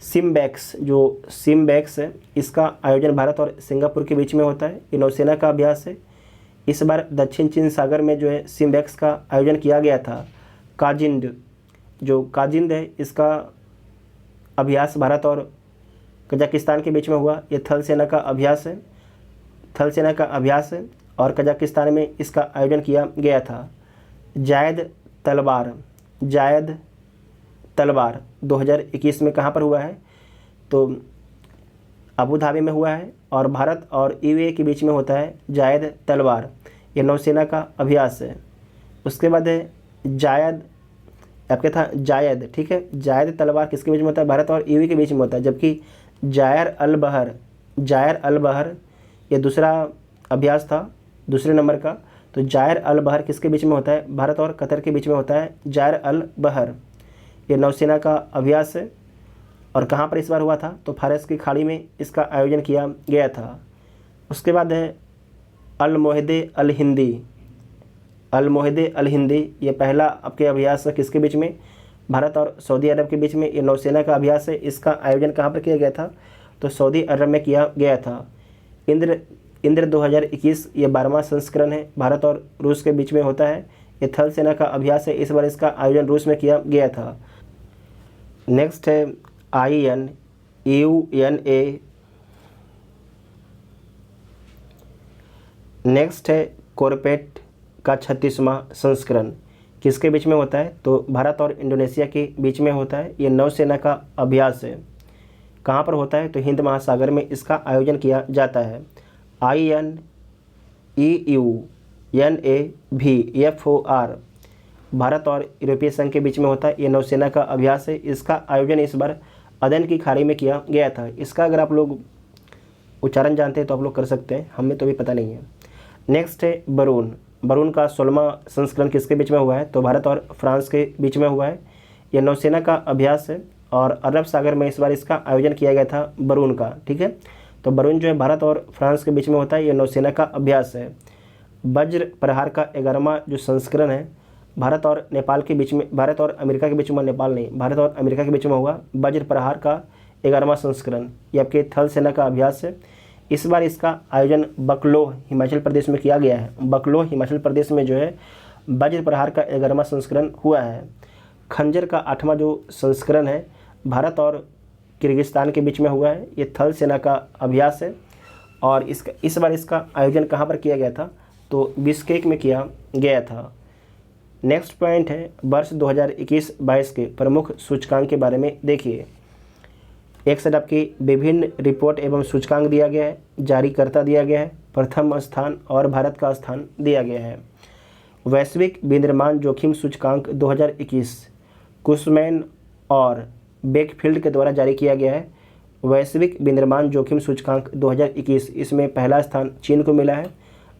सिम्बैक्स, जो सिम्बैक्स है, इसका आयोजन भारत और सिंगापुर के बीच में होता है। ये नौसेना का अभ्यास है। इस बार दक्षिण चीन सागर में जो है सिम्बैक्स का आयोजन किया गया था। काजिंड, जो काजिंद है, इसका अभ्यास भारत और कजाकिस्तान के बीच में हुआ। ये थल सेना का अभ्यास है, थल सेना का अभ्यास है और कजाकिस्तान में इसका आयोजन किया गया था। जायद तलवार 2021 में कहाँ पर हुआ है? तो अबू धाबी में हुआ है और भारत और UAE के बीच में होता है जायद तलवार। ये नौसेना का अभ्यास है। उसके बाद है जायद, आपके था जायद, ठीक है। जायद तलवार किसके बीच में होता है? भारत और UAE के बीच में होता है। जबकि जायर अल बहर ये दूसरा अभ्यास था, दूसरे नंबर का। तो जायर अल बहर किसके बीच में होता है? भारत और कतर के बीच में होता है जायर अल बहर। ये नौसेना का अभ्यास है और कहाँ पर इस बार हुआ था? तो फारस की खाड़ी में इसका आयोजन किया गया था। उसके बाद है अल मोहिदे अल हिंदी, ये पहला आपके अभ्यास है किसके बीच में? भारत और सऊदी अरब के बीच में। ये नौसेना का अभ्यास है। इसका आयोजन कहाँ पर किया गया था? तो सऊदी अरब में किया गया था। इंद्र 2021, ये 12वां संस्करण है, भारत और रूस के बीच में होता है। ये थल सेना का अभ्यास है। इस बार इसका आयोजन रूस में किया गया था। नेक्स्ट है INEUNA, नेक्स्ट है कोरपेट का 36वां संस्करण, किसके बीच में होता है? तो भारत और इंडोनेशिया के बीच में होता है। ये नौसेना का अभ्यास है। कहाँ पर होता है? तो हिंद महासागर में इसका आयोजन किया जाता है। INEUNAVFOR, भारत और यूरोपीय संघ के बीच में होता है। ये नौसेना का अभ्यास है। इसका आयोजन इस बार अदन की खाड़ी में किया गया था। इसका अगर आप लोग उच्चारण जानते हैं तो आप लोग कर सकते हैं, हमें तो भी पता नहीं है। नेक्स्ट है बरून का 16वां संस्करण किसके बीच में हुआ है? तो भारत और फ्रांस के बीच में हुआ है। यह नौसेना का अभ्यास है और अरब सागर में इस बार इसका आयोजन किया गया था बरून का, ठीक है। तो बरून जो है भारत और फ्रांस के बीच में होता है। यह नौसेना का अभ्यास है। वज्र प्रहार का 11वां जो संस्करण है, भारत और नेपाल के बीच में, भारत और अमेरिका के बीच में, नेपाल नहीं, भारत और अमेरिका के बीच में हुआ वज्र प्रहार का 11वां संस्करण। ये आपके थल सेना का अभ्यास है। इस बार इसका आयोजन बकलोह हिमाचल प्रदेश में किया गया है। बकलोह हिमाचल प्रदेश में जो है वज्र प्रहार का 11वां संस्करण हुआ है। खंजर का 8वां जो संस्करण है, भारत और किर्गिस्तान के बीच में हुआ है। ये थल सेना का अभ्यास है और इस बार इसका आयोजन कहाँ पर किया गया था? तो बिश्केक में किया गया था। नेक्स्ट पॉइंट है वर्ष 2021-22 के प्रमुख सूचकांक के बारे में देखिए। एक साइड आपकी विभिन्न रिपोर्ट एवं सूचकांक दिया गया है, जारीकर्ता दिया गया है, प्रथम स्थान और भारत का स्थान दिया गया है। वैश्विक विनिर्माण जोखिम सूचकांक 2021 कुशमैन और बेकफील्ड के द्वारा जारी किया गया है। वैश्विक विनिर्माण जोखिम सूचकांक 2021, इसमें पहला स्थान चीन को मिला है,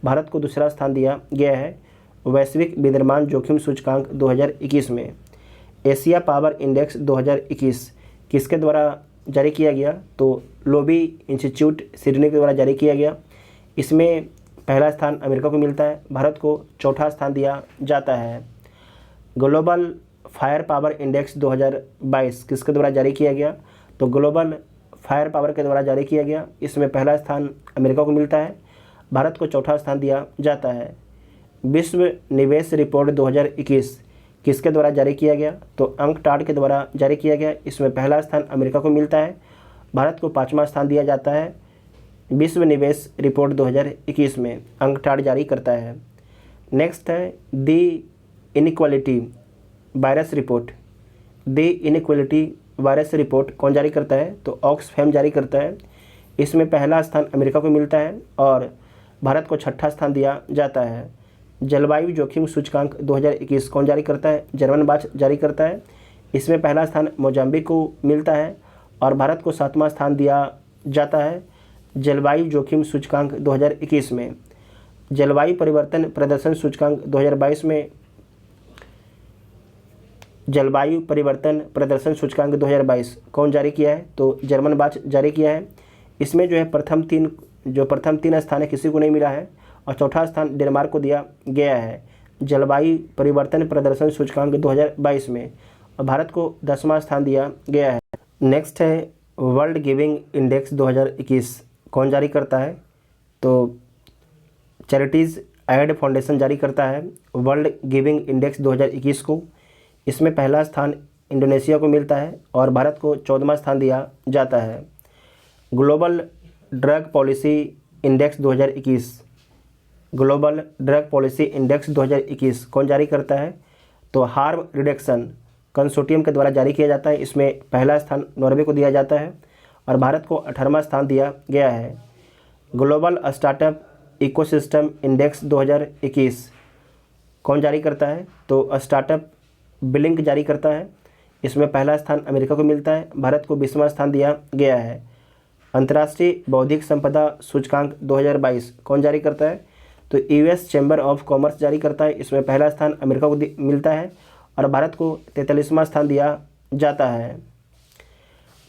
भारत को दूसरा स्थान दिया गया है। वैश्विक विनिर्माण जोखिम सूचकांक 2021 में एशिया पावर इंडेक्स 2021 किसके द्वारा जारी किया गया? तो लोबी इंस्टीट्यूट सिडनी के द्वारा जारी किया गया। इसमें पहला स्थान अमेरिका को मिलता है, भारत को चौथा स्थान दिया जाता है। ग्लोबल फायर पावर इंडेक्स 2022 किसके द्वारा जारी किया गया? तो ग्लोबल फायर पावर के द्वारा जारी किया गया। इसमें पहला स्थान अमेरिका को मिलता है, भारत को चौथा स्थान दिया जाता है। विश्व निवेश रिपोर्ट 2021 किसके द्वारा जारी किया गया? तो अंकटाड के द्वारा जारी किया गया। इसमें पहला स्थान अमेरिका को मिलता है, भारत को 5वां स्थान दिया जाता है। विश्व निवेश रिपोर्ट 2021 में अंकटाड जारी करता है। नेक्स्ट है दी इनइक्वालिटी वायरस रिपोर्ट। दी इनइक्वालिटी वायरस रिपोर्ट कौन जारी करता है? तो ऑक्सफैम जारी करता है। इसमें पहला स्थान अमेरिका को मिलता है और भारत को 6ठा स्थान दिया जाता है। जलवायु जोखिम सूचकांक 2021 कौन जारी करता है? जर्मन बाच जारी करता है। इसमें पहला स्थान मोजाम्बिक को मिलता है और भारत को 7वां स्थान दिया जाता है। जलवायु जोखिम सूचकांक 2021 में जलवायु परिवर्तन प्रदर्शन सूचकांक 2022 में जलवायु परिवर्तन प्रदर्शन सूचकांक 2022 कौन जारी किया है? तो जर्मन बाच जारी किया है। इसमें जो है प्रथम तीन स्थान है किसी को नहीं मिला है और चौथा स्थान डेनमार्क को दिया गया है जलवायु परिवर्तन प्रदर्शन सूचकांक 2022 में, और भारत को 10वां स्थान दिया गया है। नेक्स्ट है वर्ल्ड गिविंग इंडेक्स 2021 कौन जारी करता है? तो चैरिटीज़ एड फाउंडेशन जारी करता है वर्ल्ड गिविंग इंडेक्स 2021 को। इसमें पहला स्थान इंडोनेशिया को मिलता है और भारत को 14वां स्थान दिया जाता है। Global drug policy index 2021 global drug policy index 2021 कौन जारी करता है? तो हार्म रिडक्शन कंसोर्टियम के द्वारा जारी किया जाता है। इसमें पहला स्थान नॉर्वे को दिया जाता है और भारत को 18वां स्थान दिया गया है। ग्लोबल स्टार्टअप इकोसिस्टम इंडेक्स 2021 कौन जारी करता है? तो स्टार्टअप ब्लिंक जारी करता है। इसमें पहला स्थान अमेरिका को मिलता है, भारत को 20वां स्थान दिया गया है। अंतर्राष्ट्रीय बौद्धिक संपदा सूचकांक 2022 कौन जारी करता है? तो यूएस चैम्बर ऑफ कॉमर्स जारी करता है। इसमें पहला स्थान अमेरिका को मिलता है और भारत को 43वां स्थान दिया जाता है।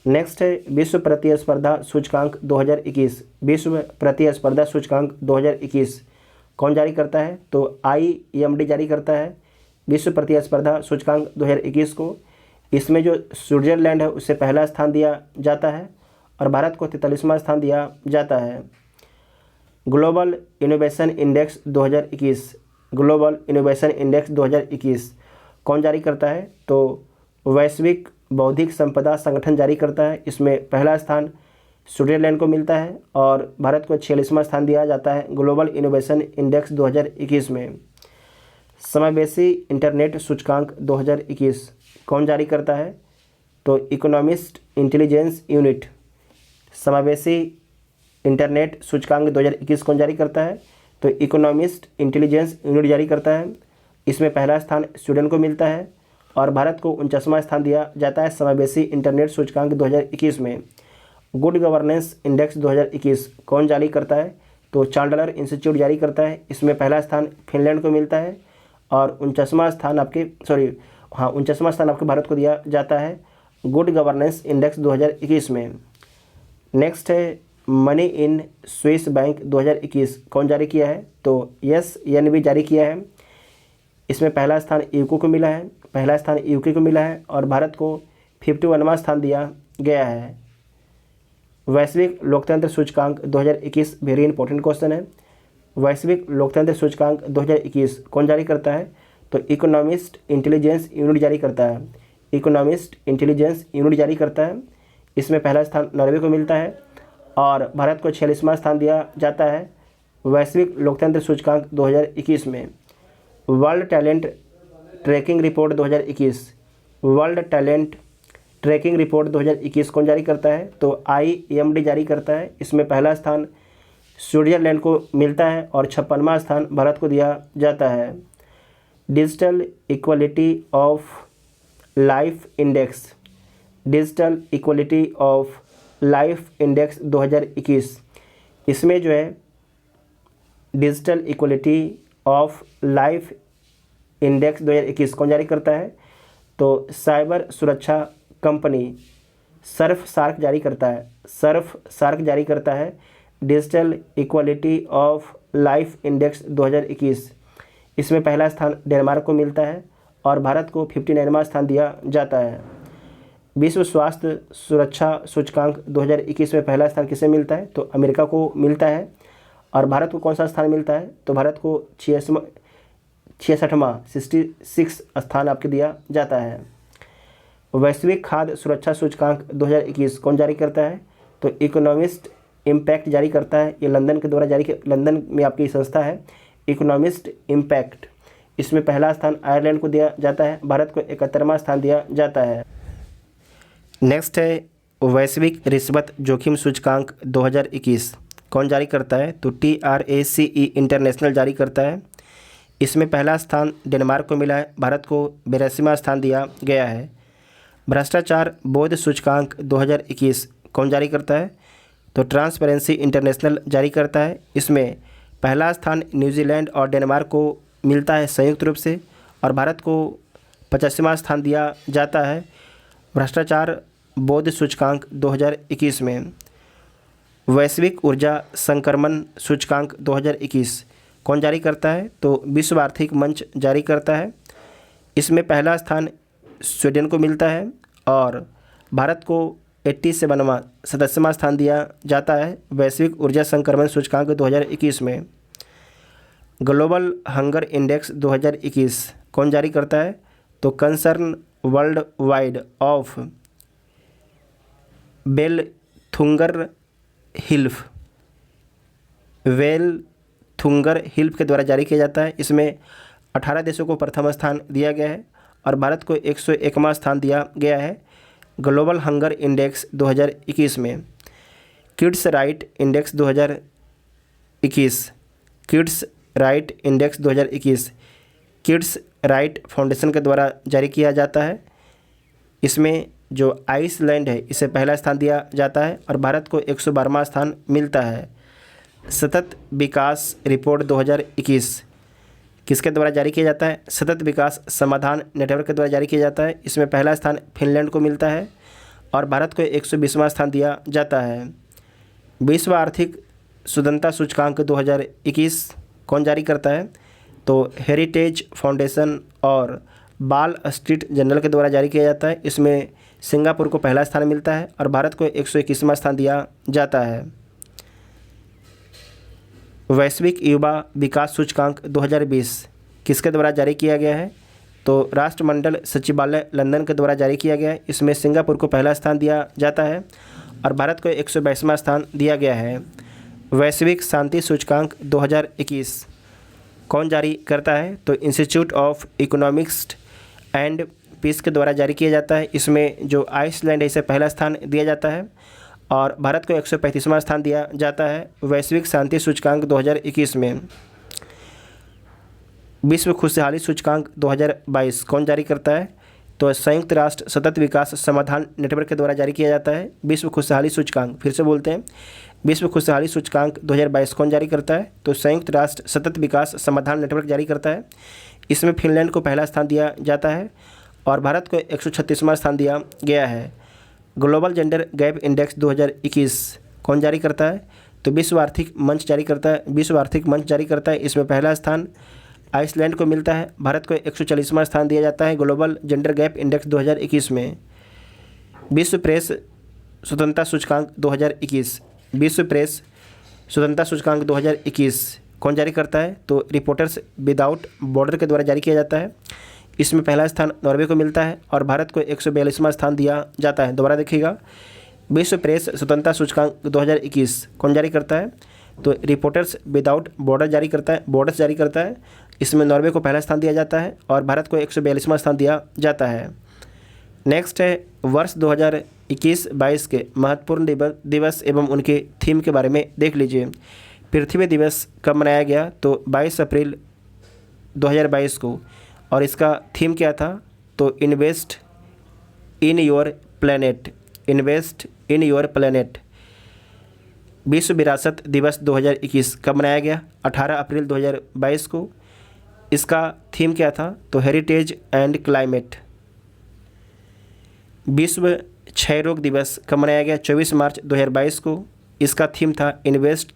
नेक्स्ट है विश्व प्रतिस्पर्धा सूचकांक 2021 विश्व प्रतिस्पर्धा सूचकांक 2021 कौन जारी करता है? तो IMD जारी करता है विश्व प्रतिस्पर्धा सूचकांक 2021 को। इसमें जो स्विट्जरलैंड है उससे पहला स्थान दिया जाता है और भारत को 43वां स्थान दिया जाता है। Global innovation index 2021 global innovation index 2021 कौन जारी करता है? तो वैश्विक बौद्धिक संपदा संगठन जारी करता है। इसमें पहला स्थान स्विट्जरलैंड को मिलता है और भारत को 46वां स्थान दिया जाता है ग्लोबल इनोवेशन इंडेक्स 2021 में। समावेशी इंटरनेट सूचकांक 2021 कौन जारी करता है? तो इकोनॉमिस्ट इंटेलिजेंस यूनिट समावेशी इंटरनेट सूचकांक 2021 कौन जारी करता है? तो इकोनॉमिस्ट इंटेलिजेंस यूनिट जारी करता है। इसमें पहला स्थान स्वीडन को मिलता है और भारत को 49वां स्थान दिया जाता है समावेशी इंटरनेट सूचकांक 2021 में। गुड गवर्नेंस इंडेक्स 2021 कौन जारी करता है? तो चांडलर इंस्टीट्यूट जारी करता है। इसमें पहला स्थान फिनलैंड को मिलता है और 49वां स्थान आपके भारत को दिया जाता है गुड गवर्नेंस इंडेक्स 2021 में। नेक्स्ट है मनी इन स्विस बैंक 2021 कौन जारी किया है? तो SNB जारी किया है। इसमें पहला स्थान यूके को मिला है और भारत को 51वां स्थान दिया गया है। वैश्विक लोकतंत्र सूचकांक 2021 वेरी इंपॉर्टेंट क्वेश्चन है। वैश्विक लोकतंत्र सूचकांक 2021 कौन जारी करता है? तो इकोनॉमिस्ट इंटेलिजेंस यूनिट जारी करता है। इकोनॉमिस्ट इंटेलिजेंस यूनिट जारी करता है। इसमें पहला स्थान नॉर्वे को मिलता है और भारत को 46वां स्थान दिया जाता है वैश्विक लोकतंत्र सूचकांक 2021 में। World talent tracking report 2021 world talent tracking report 2021 कौन जारी करता है? तो IMD जारी करता है। इसमें पहला स्थान स्विट्जरलैंड को मिलता है और 56वां स्थान भारत को दिया जाता है। Digital equality of life index 2021 इसमें जो है digital equality of life index 2021 कौन जारी करता है? तो साइबर सुरक्षा कंपनी सर्फ सार्क जारी करता है digital equality of life index 2021। इसमें पहला स्थान डेनमार्क को मिलता है और भारत को 59वां स्थान दिया जाता है। विश्व स्वास्थ्य सुरक्षा सूचकांक 2021 में पहला स्थान किसे मिलता है? तो अमेरिका को मिलता है और भारत को कौन सा स्थान मिलता है? तो भारत को 66 स्थान आपके दिया जाता है। वैश्विक खाद्य सुरक्षा सूचकांक 2021 कौन जारी करता है? तो इकोनॉमिस्ट इम्पैक्ट जारी करता है। ये लंदन के द्वारा लंदन में आपकी संस्था है इकोनॉमिस्ट इम्पैक्ट। इसमें पहला स्थान आयरलैंड को दिया जाता है, भारत को 71वां स्थान दिया जाता है। नेक्स्ट है वैश्विक रिश्वत जोखिम सूचकांक 2021 कौन जारी करता है? तो TRACE इंटरनेशनल जारी करता है। इसमें पहला स्थान डेनमार्क को मिला है, भारत को 82वां स्थान दिया गया है। भ्रष्टाचार बोध सूचकांक 2021 कौन जारी करता है? तो ट्रांसपेरेंसी इंटरनेशनल जारी करता है। इसमें पहला स्थान न्यूजीलैंड और डेनमार्क को मिलता है संयुक्त रूप से और भारत को 85वां स्थान दिया जाता है। भ्रष्टाचार बोध सूचकांक 2021 में। वैश्विक ऊर्जा संक्रमण सूचकांक 2021 कौन जारी करता है? तो विश्व आर्थिक मंच जारी करता है। इसमें पहला स्थान स्वीडन को मिलता है और भारत को 87वां सदस्यवां स्थान दिया जाता है वैश्विक ऊर्जा संक्रमण सूचकांक 2021 में। ग्लोबल हंगर इंडेक्स 2021 कौन जारी करता है? तो Concern Worldwide of Welthungerhilfe के द्वारा जारी किया जाता है। इसमें 18 देशों को प्रथम स्थान दिया गया है और भारत को 101वां स्थान दिया गया है ग्लोबल हंगर इंडेक्स 2021 में। Kids right index 2021 kids right index 2021 kids right foundation के द्वारा जारी किया जाता है। इसमें जो आइसलैंड है इसे पहला स्थान दिया जाता है और भारत को 112वां स्थान मिलता है। सतत विकास रिपोर्ट 2021 किसके द्वारा जारी किया जाता है? सतत विकास समाधान नेटवर्क के द्वारा जारी किया जाता है। इसमें पहला स्थान फिनलैंड को मिलता है और भारत को 120वां स्थान दिया जाता है। विश्व आर्थिक सुदृढ़ता सूचकांक 2021 कौन जारी करता है? तो हेरिटेज फाउंडेशन और बाल स्ट्रीट जर्नल के द्वारा जारी किया जाता है। इसमें सिंगापुर को पहला स्थान मिलता है और भारत को 121वां स्थान दिया जाता है। वैश्विक युवा विकास सूचकांक 2020 किसके द्वारा जारी किया गया है? तो राष्ट्रमंडल सचिवालय लंदन के द्वारा जारी किया गया है। इसमें सिंगापुर को पहला स्थान दिया जाता है और भारत को 122वां स्थान दिया गया है। वैश्विक शांति सूचकांक 2021 कौन जारी करता है? तो institute of economics and peace के द्वारा जारी किया जाता है। इसमें जो आइसलैंड है इसे पहला स्थान दिया जाता है और भारत को 135वां स्थान दिया जाता है वैश्विक शांति सूचकांक 2021 में। विश्व खुशहाली सूचकांक 2022 कौन जारी करता है? तो संयुक्त राष्ट्र सतत विकास समाधान नेटवर्क के द्वारा जारी किया जाता है विश्व खुशहाली सूचकांक। फिर से बोलते हैं, विश्व खुशहाली सूचकांक 2022 कौन जारी करता है? तो संयुक्त राष्ट्र सतत विकास समाधान नेटवर्क जारी करता है। इसमें फिनलैंड को पहला स्थान दिया जाता है और भारत को 136वां स्थान दिया गया है। ग्लोबल जेंडर गैप इंडेक्स 2021 कौन जारी करता है? तो विश्व आर्थिक मंच जारी करता है। विश्व आर्थिक मंच जारी करता है। इसमें पहला स्थान आइसलैंड को मिलता है। भारत को 140वां स्थान दिया जाता है ग्लोबल जेंडर गैप इंडेक्स 2021 में। विश्व प्रेस स्वतंत्रता सूचकांक 2021 विश्व प्रेस स्वतंत्रता सूचकांक 2021 कौन जारी करता है? तो रिपोर्टर्स विदाउट बॉर्डर के द्वारा जारी किया जाता है। इसमें पहला स्थान नॉर्वे को मिलता है और भारत को 142वां स्थान दिया जाता है। दोबारा देखिएगा, विश्व प्रेस स्वतंत्रता सूचकांक 2021 कौन जारी करता है? तो रिपोर्टर्स विदाउट बॉर्डर जारी करता है, बॉर्डर्स जारी करता है। इसमें नॉर्वे को पहला स्थान दिया जाता है और भारत को 142वां स्थान दिया जाता है। नेक्स्ट है वर्ष 2021-22 के महत्वपूर्ण दिवस एवं उनके थीम के बारे में देख लीजिए। पृथ्वी दिवस कब मनाया गया? तो 22 अप्रैल 2022 को और इसका थीम क्या था? तो invest in your planet, invest in your planet. विश्व विरासत दिवस 2021 कब मनाया गया? 18 अप्रैल 2022 को। इसका थीम क्या था? तो हेरिटेज एंड क्लाइमेट। विश्व क्षय रोग दिवस कब मनाया गया? 24 मार्च 2022 को। इसका थीम था invest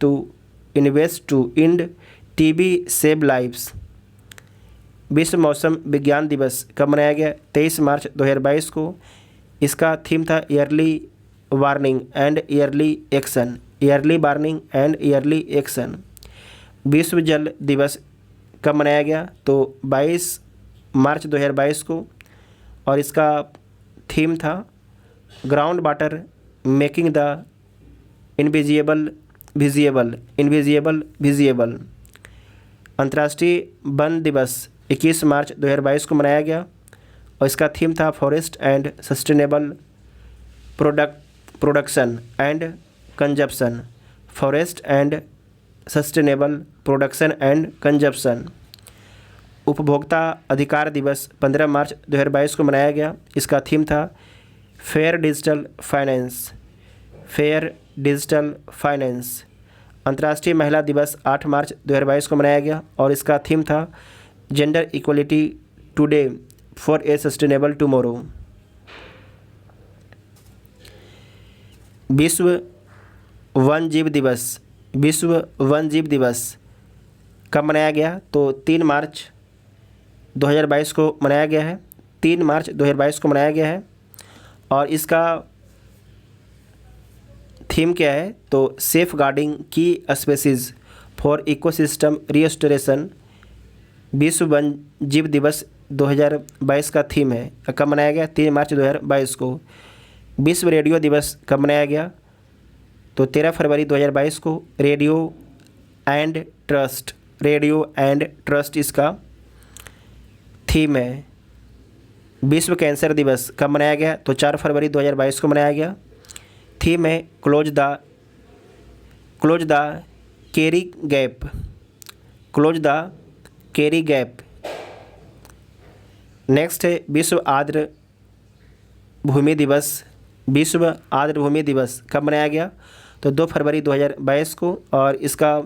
to end TB save lives. विश्व मौसम विज्ञान दिवस कब मनाया गया? 23 मार्च 2022 को। इसका थीम था yearly warning and yearly action, yearly warning and yearly action. विश्व जल दिवस कब मनाया गया? तो 22 मार्च 2022 को और इसका थीम था groundwater making the invisible visible. अंतर्राष्ट्रीय वन दिवस 21 मार्च 2022 को मनाया गया और इसका थीम था forest and sustainable production and consumption, forest and sustainable production and consumption. उपभोक्ता अधिकार दिवस 15 मार्च 2022 को मनाया गया। इसका थीम था fair digital finance, fair digital finance. अंतर्राष्ट्रीय महिला दिवस 8 मार्च 2022 को मनाया गया और इसका थीम था gender equality today for a sustainable tomorrow. विश्व वन जीव दिवस, विश्व वन जीव दिवस कब मनाया गया? तो 3 मार्च 2022 को मनाया गया है। 3 मार्च 2022 को मनाया गया है। और इसका थीम क्या है? तो सेफ गार्डिंग की स्पेसीज फॉर इकोसिस्टम रिस्टोरेशन। विश्व वन जीव दिवस 2022 का थीम है। कब मनाया गया? 3 मार्च 2022 को। विश्व रेडियो दिवस कब मनाया गया? तो 13 फरवरी 2022 को। Radio and trust, radio and trust इसका थीम है। विश्व कैंसर दिवस कब मनाया गया? तो 4 फरवरी 2022 को मनाया गया। थीम है close the carry gap, close the carry gap. Next है विश्व आर्द्र भूमि दिवस, विश्व आर्द्र भूमि दिवस कब मनाया गया? तो 2 फरवरी 2022 को। और इसका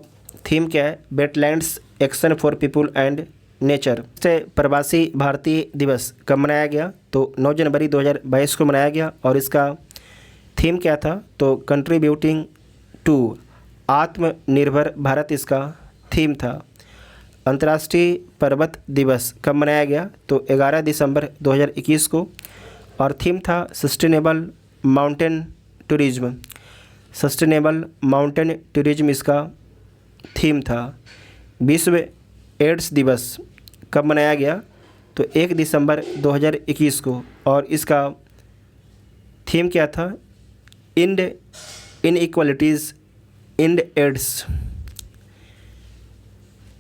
थीम क्या है? Wetlands action for people and nature. से प्रवासी भारतीय दिवस कब मनाया गया? तो 9 जनवरी 2022 को मनाया गया। और इसका थीम क्या था? तो कंट्रीब्यूटिंग टू आत्मनिर्भर भारत इसका थीम था। अंतर्राष्ट्रीय पर्वत दिवस कब मनाया गया? तो 11 दिसंबर 2021 को। और थीम था sustainable mountain tourism, sustainable mountain tourism इसका थीम था। विश्व एड्स दिवस कब मनाया गया? तो 1 दिसंबर 2021 को। और इसका थीम क्या था? End inequalities end AIDS.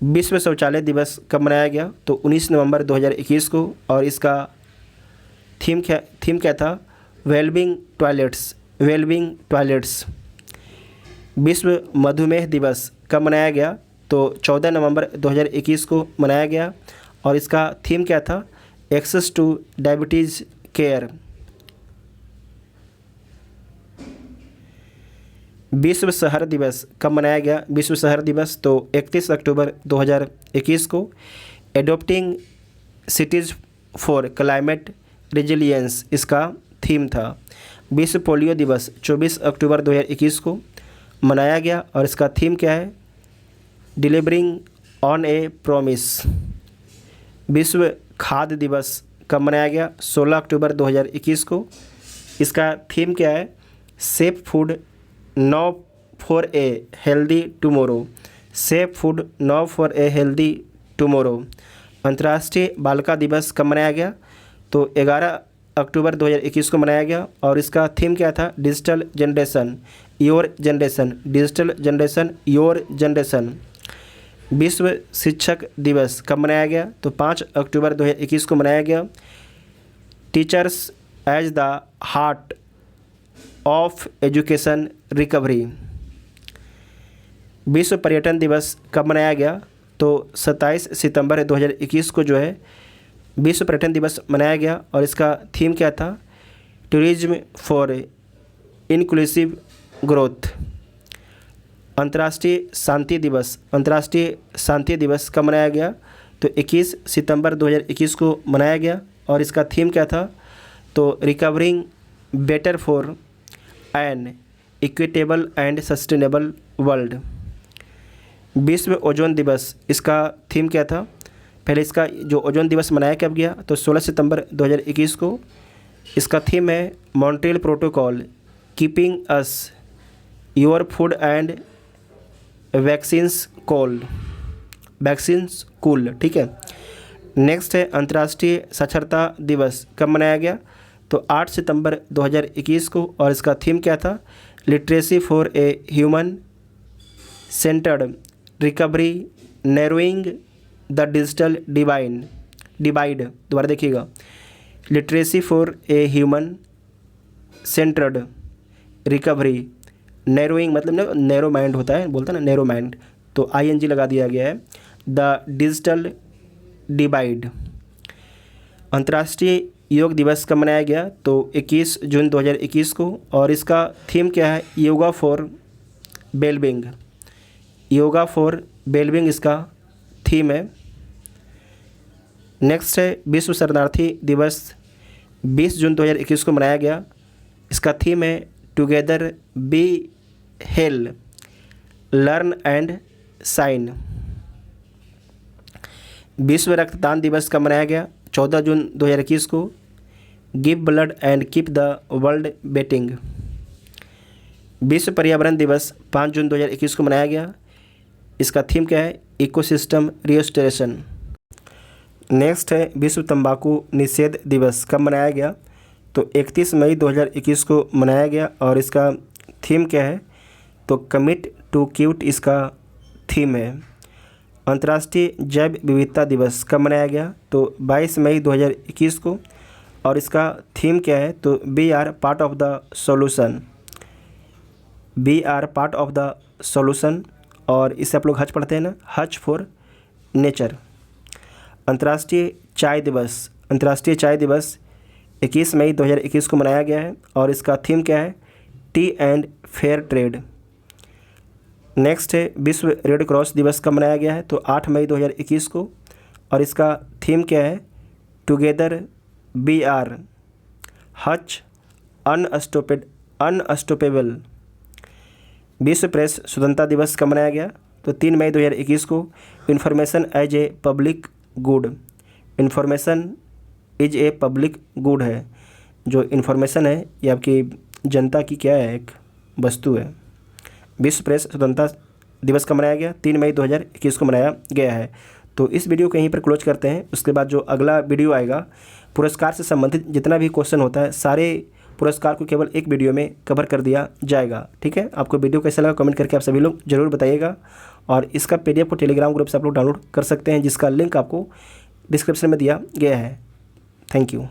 विश्व शौचालय दिवस कब मनाया गया? तो 19 नवंबर 2021 को। और इसका थीम क्या था? Wellbeing toilets, wellbeing toilets. विश्व मधुमेह दिवस कब मनाया गया? तो 14 नवंबर 2021 को मनाया गया। और इसका थीम क्या था? Access to diabetes care. विश्व शहर दिवस कब मनाया गया? विश्व शहर दिवस तो 31 अक्टूबर 2021 को। Adopting cities for climate resilience इसका थीम था। विश्व पोलियो दिवस 24 अक्टूबर 2021 को मनाया गया। और इसका थीम क्या है? Delivering on A promise. विश्व खाद्य दिवस कब मनाया गया? 16 अक्टूबर 2021 को। इसका थीम क्या है? Safe food now for a healthy tomorrow, safe food now for a healthy tomorrow. अंतर्राष्ट्रीय बालिका दिवस कब मनाया गया? तो 11 अक्टूबर 2021 को मनाया गया। और इसका थीम क्या था? Digital generation your generation, digital generation your generation. विश्व शिक्षक दिवस कब मनाया गया? तो 5 अक्टूबर 2021 को मनाया गया। Teachers as the heart of education recovery. विश्व पर्यटन दिवस कब मनाया गया? तो 27 सितंबर 2021 को जो है विश्व पर्यटन दिवस मनाया गया। और इसका थीम क्या था? Tourism for inclusive growth. अंतर्राष्ट्रीय शांति दिवस, अंतर्राष्ट्रीय शांति दिवस कब मनाया गया? तो 21 सितंबर 2021 को मनाया गया। और इसका थीम क्या था? तो recovering better for an equitable and sustainable world. विश्व ओजोन दिवस इसका थीम क्या था? पहले इसका जो ओजोन दिवस मनाया कब गया? तो 16 सितंबर 2021 को। इसका थीम है Montreal protocol keeping us your food and vaccines cold, vaccines cool. ठीक है। नेक्स्ट है अंतर्राष्ट्रीय साक्षरता दिवस कब मनाया गया? तो 8 सितंबर 2021 को। और इसका थीम क्या था? Literacy for a human centred recovery narrowing the digital divide. दोबारा देखिएगा, literacy for a human centred recovery narrowing, मतलब नैरो माइंड होता है, बोलता है ना नैरो माइंड, तो ING लगा दिया गया है। The digital divide. अंतर्राष्ट्रीय योग दिवस कब मनाया गया? तो 21 जून 2021 को। और इसका थीम क्या है? Yoga for wellbeing, yoga for wellbeing इसका थीम है। नेक्स्ट है विश्व शरणार्थी दिवस 20 जून 2021 को मनाया गया। इसका थीम है together be hail learn and sign. विश्व रक्तदान दिवस कब मनाया गया? 14 जून 2021 को। Give blood and keep the world beating. विश्व पर्यावरण दिवस 5 जून 2021 को मनाया गया। इसका थीम क्या है? Ecosystem restoration. नेक्स्ट है विश्व तंबाकू निषेध दिवस कब मनाया गया? तो 31 मई 2021 को मनाया गया और इसका थीम क्या है? तो कमिट टू क्यूट इसका थीम है। अंतर्राष्ट्रीय जैव विविधता दिवस कब मनाया गया? तो 22 मई 2021 को और इसका थीम क्या है? तो we are part of the solution. We are part of the solution और इसे आप लोग हज पढ़ते हैं ना, हज फॉर नेचर। अंतर्राष्ट्रीय चाय दिवस 21 मई 2021 को मनाया गया है और इसका थीम क्या है? T and fair trade. Next है विश्व रेड क्रॉस दिवस कब मनाया गया है? तो 8 मई 2021 को और इसका थीम क्या है? Together we are hutch unstoppable. विश्व प्रेस स्वतंत्रता दिवस कब मनाया गया? तो 3 मई 2021 को। Information as a public good. Information is a public good है। जो इन्फॉर्मेशन है ये आपकी जनता की क्या है? एक वस्तु है। विश्व प्रेस स्वतंत्रता दिवस कब मनाया गया? 3 मई 2021 को मनाया गया है। तो इस वीडियो को यहीं पर क्लोज करते हैं। उसके बाद जो अगला वीडियो आएगा पुरस्कार से संबंधित जितना भी क्वेश्चन होता है सारे पुरस्कार को केवल एक वीडियो में कवर कर दिया जाएगा। ठीक है, आपको वीडियो कैसा लगा कमेंट करके आप सभी लोग जरूर बताइएगा। और इसका PDF को टेलीग्राम ग्रुप से आप लोग डाउनलोड कर सकते हैं जिसका लिंक आपको डिस्क्रिप्शन में दिया गया है। Thank you.